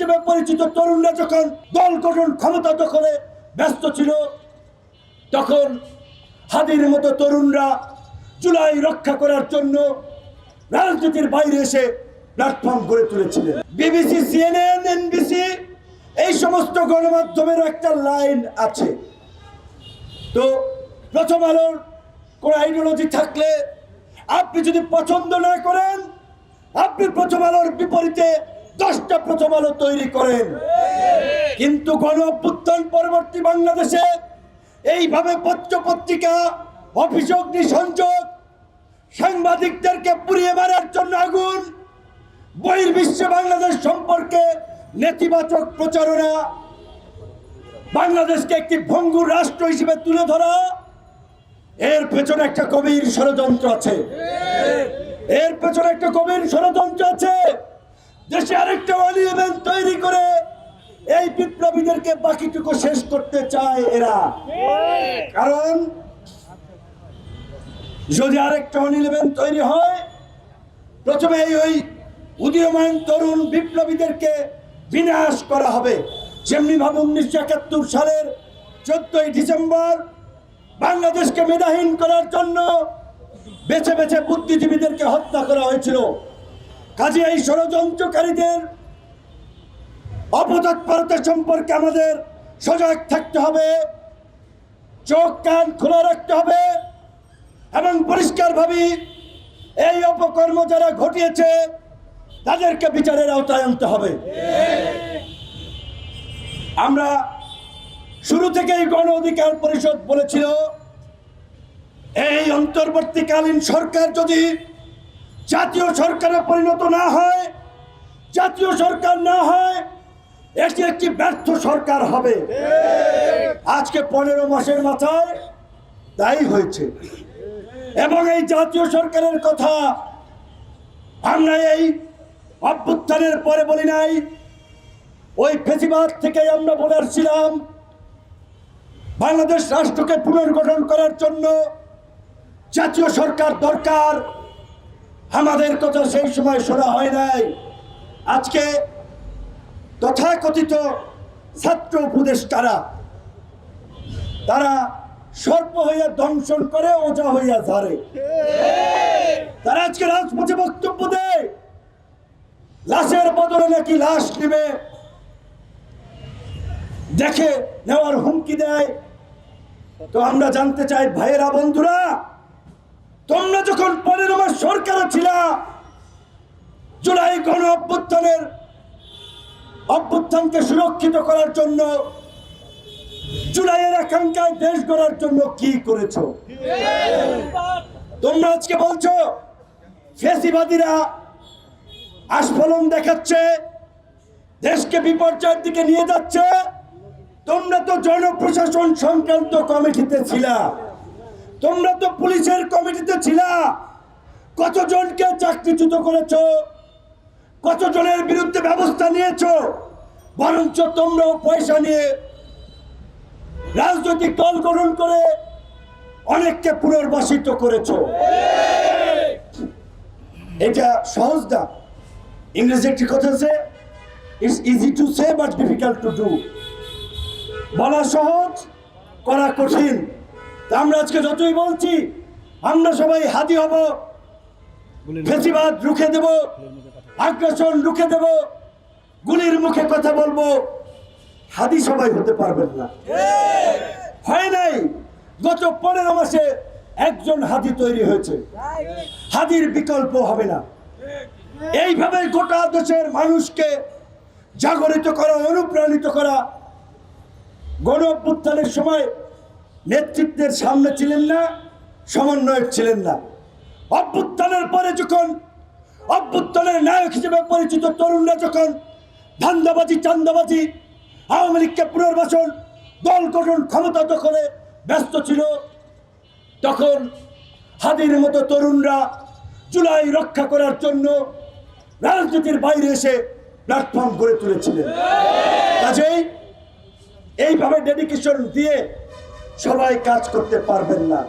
হিসেবে পরিচিত তরুণরা যখন দল গঠন ক্ষমতা দখলে ব্যস্ত ছিল, তখন হাদির মতো তরুণরা জুলাই রক্ষা করার জন্য রাজনীতির বাইরে এসে প্ল্যাটফর্ম গড়ে তুলেছিলেন। বিবিসি, সিএনএন, এনবিসি এই সমস্ত গণমাধ্যমের একটা লাইন আছে। তো প্রথম আলোর কোন আইডিওলজি থাকলে আপনি যদি পছন্দ না করেন, আপনি প্রথম আলোর বিপরীতে 10টা প্রথম আলো তৈরি করেন। কিন্তু গণ অভ্যুত্থান পরবর্তী বাংলাদেশে এইভাবে পত্র পত্রিকা, অভিযোগ নিঃসংযোগ, সাংবাদিকদেরকে পুড়িয়ে মারার জন্য আগুন, বহির্বিশ্বে বাংলাদেশ সম্পর্কে নেতিবাচক প্রচারণা, বাংলাদেশকে একটি ভঙ্গুর রাষ্ট্র হিসেবে তুলে ধরা, এর পেছনে একটা গভীর ষড়যন্ত্র আছে। এর পেছনে একটা গভীর ষড়যন্ত্র আছে। দেশে আরেকটা ওয়ালি ইভেন্ট তৈরি করে এই বিপ্লবীদেরকে বাকিটুকু শেষ করতে চায় এরা। কারণ যদি আরেকটা ওয়ালি ইভেন্ট তৈরি হয়, প্রথমে ওই উদীয়মান তরুণ বিপ্লবীদেরকে বিনাশ করা হবে। যেমনি ভাবে 1971 সালের 14ই ডিসেম্বর বাংলাদেশকে মেধাহীন করার জন্য বেছে বেছে বুদ্ধিজীবীদেরকে হত্যা করা হয়েছিল। কাজে এই ষড়যন্ত্রকারীদের অপতৎপরতা সম্পর্কে আমাদের সজাগ থাকতে হবে, চোখ কান খোলা রাখতে হবে এবং পরিষ্কারভাবে এই অপকর্ম যারা ঘটিয়েছে তাদেরকে বিচারের আওতায় আনতে হবে। আমরা শুরু থেকেই গণ অধিকার পরিষদ বলেছিল, এই অন্তর্বর্তীকালীন সরকার যদি জাতীয় সরকারে পরিণত না হয়, জাতীয় সরকার না হয়, এটি একটি ব্যর্থ সরকার হবে। আজকে 15 মাসের মাথায় তাই হয়েছে। এবং এই জাতীয় সরকারের কথা আমরা এই অভ্যুত্থানের পরে বলি নাই, ওই ফেসিবাদ থেকে আমরা বলে আসছিলাম বাংলাদেশ রাষ্ট্রকে পুনর্গঠন করার জন্য জাতীয় সরকার দরকার। আমাদের কথা সেই সময় শোনা হয় নাই। আজকে তথাকথিত ছাত্র উপদেষ্টারা তারা সর্প হইয়া দংশন করে, ওজা হইয়া ঝাড়ে। তারা আজকে রাজপথে বক্তব্য দেয়, লাশের বদলে নাকি লাশ নেবে, দেখে নেওয়ার হুমকি দেয়। তো আমরা জানতে চাই, ভাইয়েরা, বন্ধুরা, তোমরা যখন 15 মাস সরকারে ছিলা, জুলাই গণ অভ্যুত্থানকে সুরক্ষিত করার জন্য, জুলাইয়ের আকাঙ্ক্ষায় দেশ গড়ার জন্য কি করেছো? তোমরা আজকে বলছো ফ্যাসিবাদীরা আস্ফলন দেখাচ্ছে, দেশকে বিপর্যয়ের দিকে নিয়ে যাচ্ছে। তোমরা তো জনপ্রশাসন সংক্রান্ত কমিটিতে ছিলা, তোমরা তো পুলিশের কমিটিতে ছিলা। কতজনকে চাকরিচ্যুত করেছো, কতজনের বিরুদ্ধে ব্যবস্থা নিয়েছো? বরঞ্চ তোমরাও পয়সা নিয়ে রাজনৈতিক দল গঠন করে অনেককে পুনর্বাসিত করেছো। এটা সহজ না। ইংরেজি একটি কথা আছে, it's easy to say but difficult to do. বলা সহজ, করা কঠিন। তা আমরা আজকে যতই বলছি আমরা সবাই হাদি হব, ফেসিবাদ রুখে দেব, আগ্রাসন রুখে দেব, গুলির মুখে কথা বলবো, হাদি সবাই হতে পারবেন না। হয় নাই। গত 15 মাসে একজন হাদি তৈরি হয়েছে, হাদির বিকল্প হবে না। এইভাবে গোটা দেশের মানুষকে জাগরিত করা, অনুপ্রাণিত করা। গণ অভ্যুত্থানের সময় নেতৃত্বের সামনে ছিলেন না, সমন্বয়ক ছিলেন না। অভ্যুত্থানের পরে যখন অভ্যুত্থানের নায়ক হিসেবে পরিচিত তরুণরা যখন ধান্দাবাজি, চান্দাবাজি, আওয়ামী লীগকে পুনর্বাসন, দল গঠন ক্ষমতা দখলে ব্যস্ত ছিল, তখন হাদির মতো তরুণরা জুলাই রক্ষা করার জন্য রাজনীতির বাইরে এসে প্ল্যাটফর্ম গড়ে তুলেছিলেন। কাজেই এইভাবে ডেডিকেশন দিয়ে সবাই কাজ করতে পারবেন না।